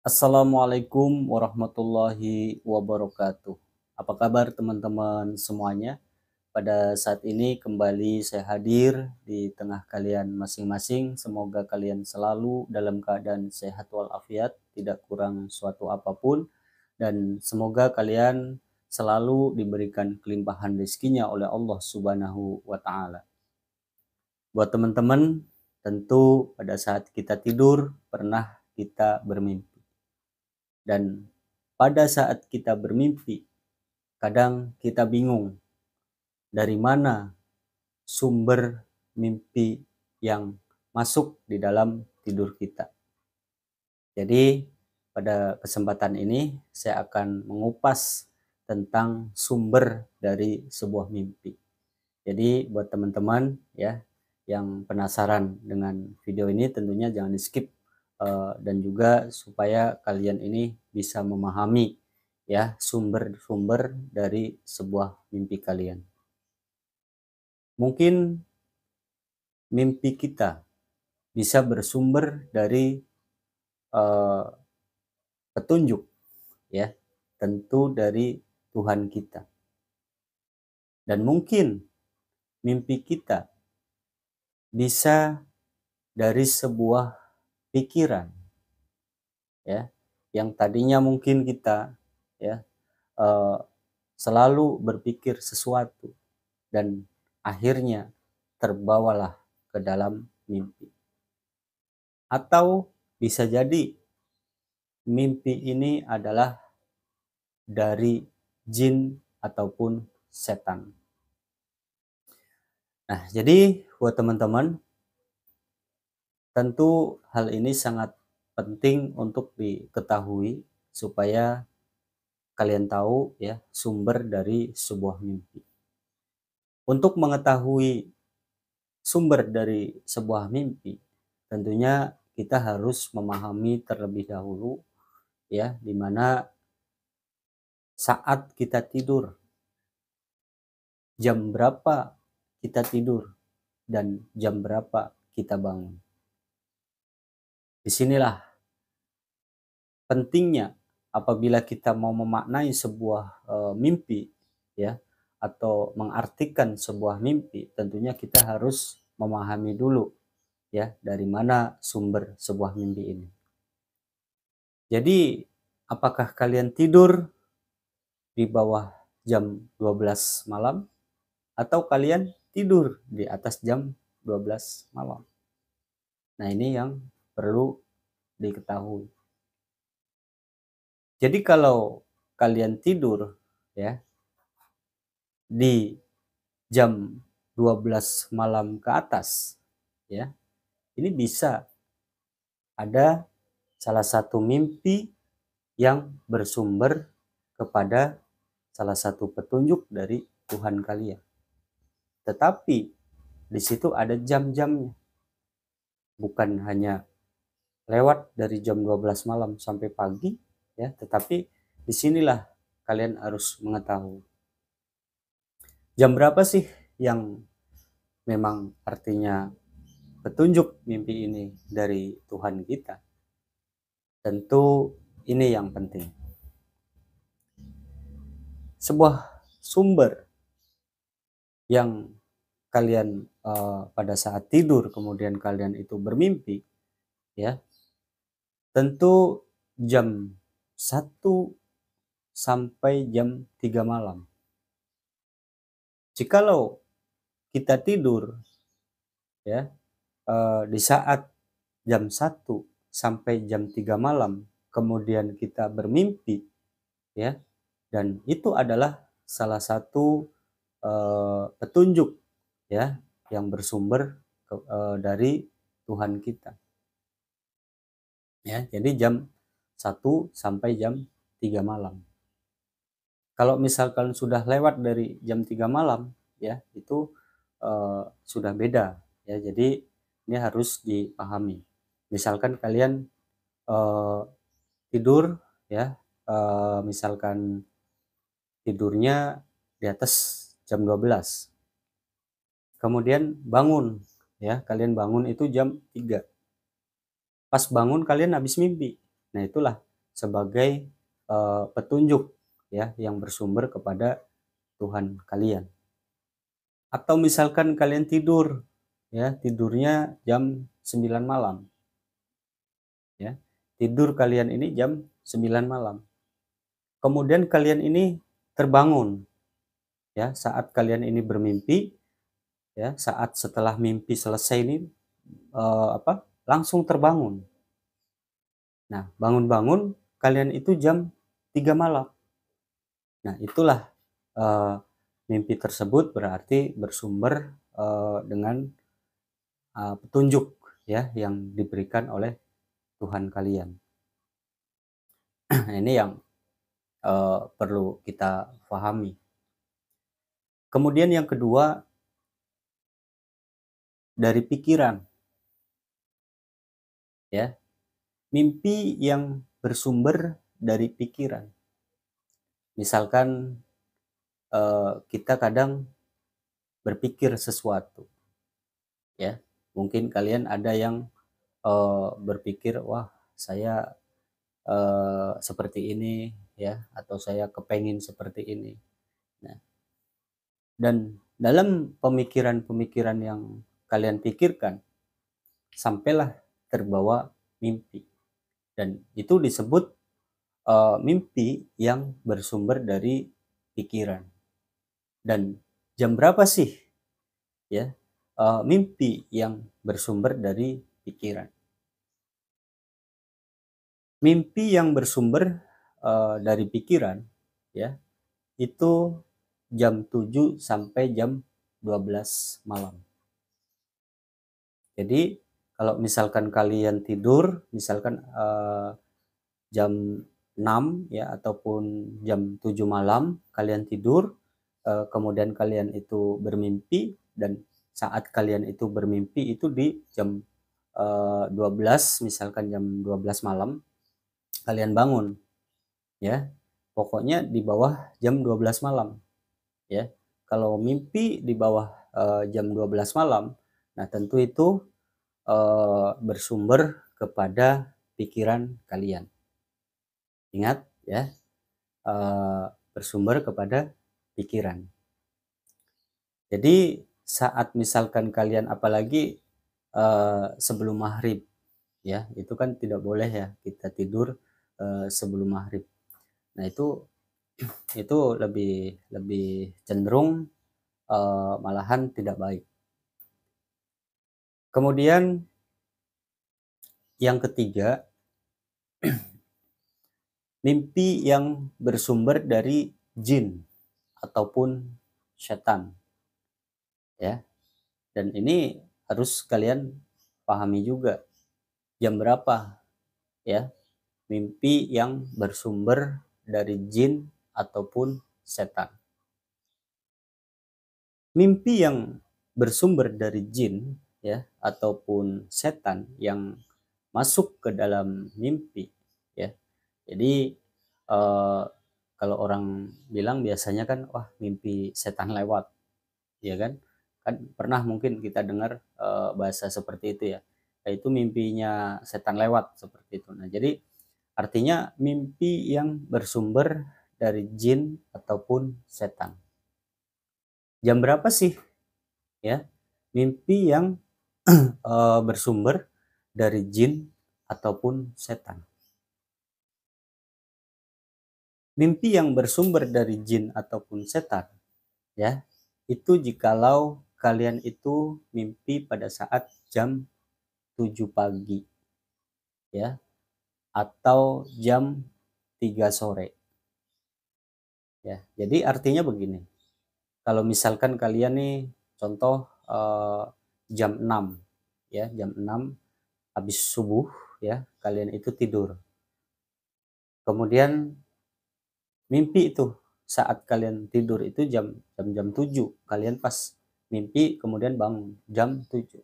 Assalamualaikum warahmatullahi wabarakatuh. Apa kabar teman-teman semuanya? Pada saat ini kembali saya hadir di tengah kalian masing-masing. Semoga kalian selalu dalam keadaan sehat walafiat, tidak kurang suatu apapun. Dan semoga kalian selalu diberikan kelimpahan rezekinya oleh Allah Subhanahu wa Ta'ala. Buat teman-teman, tentu pada saat kita tidur pernah kita bermimpi. Dan pada saat kita bermimpi, kadang kita bingung dari mana sumber mimpi yang masuk di dalam tidur kita. Jadi pada kesempatan ini saya akan mengupas tentang sumber dari sebuah mimpi. Jadi buat teman-teman ya yang penasaran dengan video ini tentunya jangan di skip, dan juga supaya kalian ini bisa memahami ya sumber-sumber dari sebuah mimpi kalian. Mungkin mimpi kita bisa bersumber dari petunjuk ya, tentu dari Tuhan kita. Dan mungkin mimpi kita bisa dari sebuah pikiran ya yang tadinya mungkin kita ya selalu berpikir sesuatu dan akhirnya terbawalah ke dalam mimpi. Atau bisa jadi mimpi ini adalah dari jin ataupun setan. Nah, jadi buat teman-teman, tentu hal ini sangat penting untuk diketahui supaya kalian tahu ya sumber dari sebuah mimpi. Untuk mengetahui sumber dari sebuah mimpi, tentunya kita harus memahami terlebih dahulu ya di mana saat kita tidur, jam berapa kita tidur dan jam berapa kita bangun. Disinilah pentingnya apabila kita mau memaknai sebuah mimpi ya atau mengartikan sebuah mimpi, tentunya kita harus memahami dulu ya dari mana sumber sebuah mimpi ini. Jadi apakah kalian tidur di bawah jam 12 malam atau kalian tidur di atas jam 12 malam? Nah, ini yang perlu diketahui. Jadi kalau kalian tidur ya di jam 12 malam ke atas ya, ini bisa ada salah satu mimpi yang bersumber kepada salah satu petunjuk dari Tuhan kalian. Tetapi di situ ada jam-jamnya. Bukan hanya lewat dari jam 12 malam sampai pagi ya, tetapi disinilah kalian harus mengetahui jam berapa sih yang memang artinya petunjuk mimpi ini dari Tuhan kita. Tentu ini yang penting. Sebuah sumber yang kalian pada saat tidur kemudian kalian itu bermimpi ya, tentu jam 1 sampai jam 3 malam. Jikalau kita tidur ya di saat jam 1 sampai jam 3 malam kemudian kita bermimpi ya, dan itu adalah salah satu petunjuk ya yang bersumber dari Tuhan kita ya. Jadi jam 1 sampai jam 3 malam. Kalau misalkan sudah lewat dari jam 3 malam ya, itu sudah beda ya. Jadi ini harus dipahami. Misalkan kalian tidur ya, misalkan tidurnya di atas jam 12. Kemudian bangun ya, kalian bangun itu jam 3. Pas bangun kalian habis mimpi. Nah, itulah sebagai petunjuk ya yang bersumber kepada Tuhan kalian. Atau misalkan kalian tidur ya, tidurnya jam 9 malam. Ya. Tidur kalian ini jam 9 malam. Kemudian kalian ini terbangun ya, saat kalian ini bermimpi ya, saat setelah mimpi selesai ini langsung terbangun. Nah, bangun-bangun kalian itu jam 3 malam. Nah, itulah mimpi tersebut berarti bersumber dengan petunjuk ya yang diberikan oleh Tuhan kalian. Ini yang perlu kita pahami. Kemudian yang kedua, dari pikiran. Ya. Mimpi yang bersumber dari pikiran. Misalkan kita kadang berpikir sesuatu. Ya. Mungkin kalian ada yang berpikir, wah, saya seperti ini ya, atau saya kepengen seperti ini. Nah, dan dalam pemikiran-pemikiran yang kalian pikirkan, sampailah terbawa mimpi. Dan itu disebut mimpi yang bersumber dari pikiran. Dan jam berapa sih ya mimpi yang bersumber dari pikiran? Mimpi yang bersumber dari pikiran ya itu jam 7 sampai jam 12 malam. Jadi kalau misalkan kalian tidur misalkan jam 6 ya ataupun jam 7 malam kalian tidur, kemudian kalian itu bermimpi, dan saat kalian itu bermimpi itu di jam 12, misalkan jam 12 malam kalian bangun ya, pokoknya di bawah jam 12 malam ya. Kalau mimpi di bawah jam 12 malam, nah tentu itu bersumber kepada pikiran kalian. Ingat ya, bersumber kepada pikiran. Jadi saat misalkan kalian apalagi sebelum maghrib ya, itu kan tidak boleh ya kita tidur sebelum maghrib. Nah itu lebih cenderung malahan tidak baik. Kemudian yang ketiga, mimpi yang bersumber dari jin ataupun setan ya. Dan ini harus kalian pahami juga jam berapa ya mimpi yang bersumber dari jin ataupun setan. Mimpi yang bersumber dari jin ya ataupun setan yang masuk ke dalam mimpi ya. Jadi kalau orang bilang biasanya kan, wah, mimpi setan lewat ya kan. Kan pernah mungkin kita dengar bahasa seperti itu ya, yaitu mimpinya setan lewat seperti itu. Nah, jadi artinya mimpi yang bersumber dari jin ataupun setan. Jam berapa sih ya mimpi yang bersumber dari jin ataupun setan? Mimpi yang bersumber dari jin ataupun setan ya, itu jikalau kalian itu mimpi pada saat jam 7 pagi ya, atau jam 3 sore ya. Jadi artinya begini, kalau misalkan kalian nih contoh jam 6 ya, jam 6 habis subuh ya, kalian itu tidur. Kemudian mimpi itu saat kalian tidur itu jam 7, kalian pas mimpi kemudian bangun jam 7.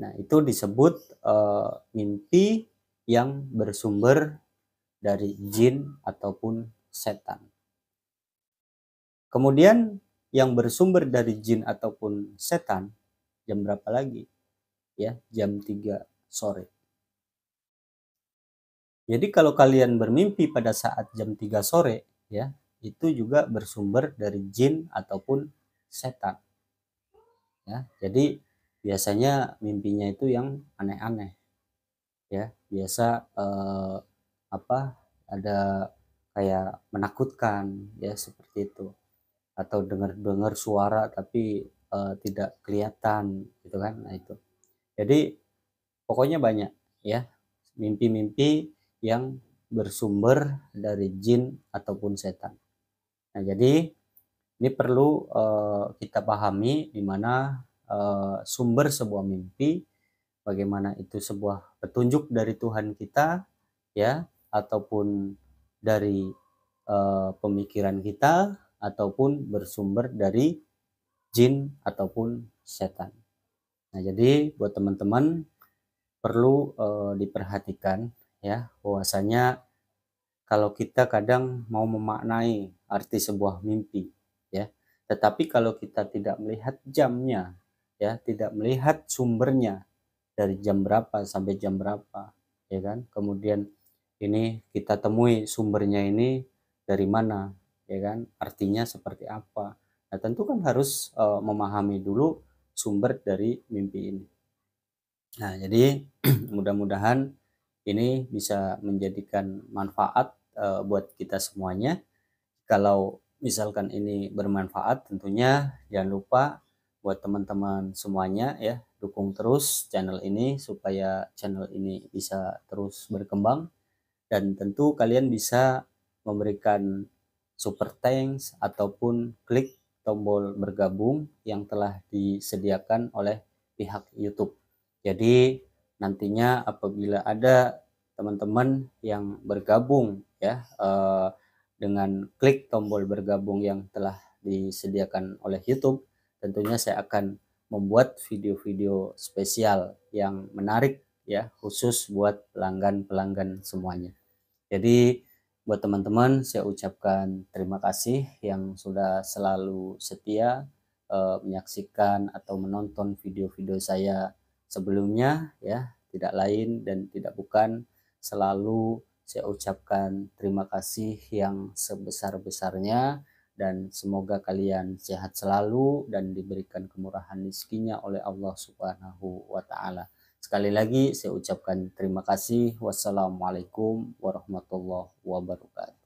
Nah, itu disebut mimpi yang bersumber dari jin ataupun setan. Kemudian yang bersumber dari jin ataupun setan jam berapa lagi? Ya, jam 3 sore. Jadi kalau kalian bermimpi pada saat jam 3 sore ya, itu juga bersumber dari jin ataupun setan ya. Jadi biasanya mimpinya itu yang aneh-aneh ya. Biasa apa ada kayak menakutkan ya seperti itu, atau dengar-dengar suara tapi tidak kelihatan gitu kan. Nah itu. Jadi pokoknya banyak ya mimpi-mimpi yang bersumber dari jin ataupun setan. Nah, jadi ini perlu kita pahami di mana sumber sebuah mimpi, bagaimana itu sebuah petunjuk dari Tuhan kita ya, ataupun dari pemikiran kita, ataupun bersumber dari jin ataupun setan. Nah, jadi buat teman-teman perlu diperhatikan ya, bahwasanya kalau kita kadang mau memaknai arti sebuah mimpi ya, tetapi kalau kita tidak melihat jamnya ya, tidak melihat sumbernya dari jam berapa sampai jam berapa ya kan, kemudian ini kita temui sumbernya ini dari mana ya kan, artinya seperti apa. Nah tentu kan harus memahami dulu sumber dari mimpi ini. Nah, jadi mudah-mudahan ini bisa menjadikan manfaat buat kita semuanya. Kalau misalkan ini bermanfaat, tentunya jangan lupa buat teman-teman semuanya ya, dukung terus channel ini supaya channel ini bisa terus berkembang, dan tentu kalian bisa memberikan super thanks ataupun klik tombol bergabung yang telah disediakan oleh pihak YouTube. Jadi nantinya apabila ada teman-teman yang bergabung ya dengan klik tombol bergabung yang telah disediakan oleh YouTube, tentunya saya akan membuat video-video spesial yang menarik ya, khusus buat pelanggan-pelanggan semuanya. Jadi buat teman-teman saya ucapkan terima kasih yang sudah selalu setia menyaksikan atau menonton video-video saya sebelumnya ya, tidak lain dan tidak bukan, selalu saya ucapkan terima kasih yang sebesar-besarnya, dan semoga kalian sehat selalu dan diberikan kemurahan rezekinya oleh Allah Subhanahu wa taala. Sekali lagi saya ucapkan terima kasih. Wassalamualaikum warahmatullahi wabarakatuh.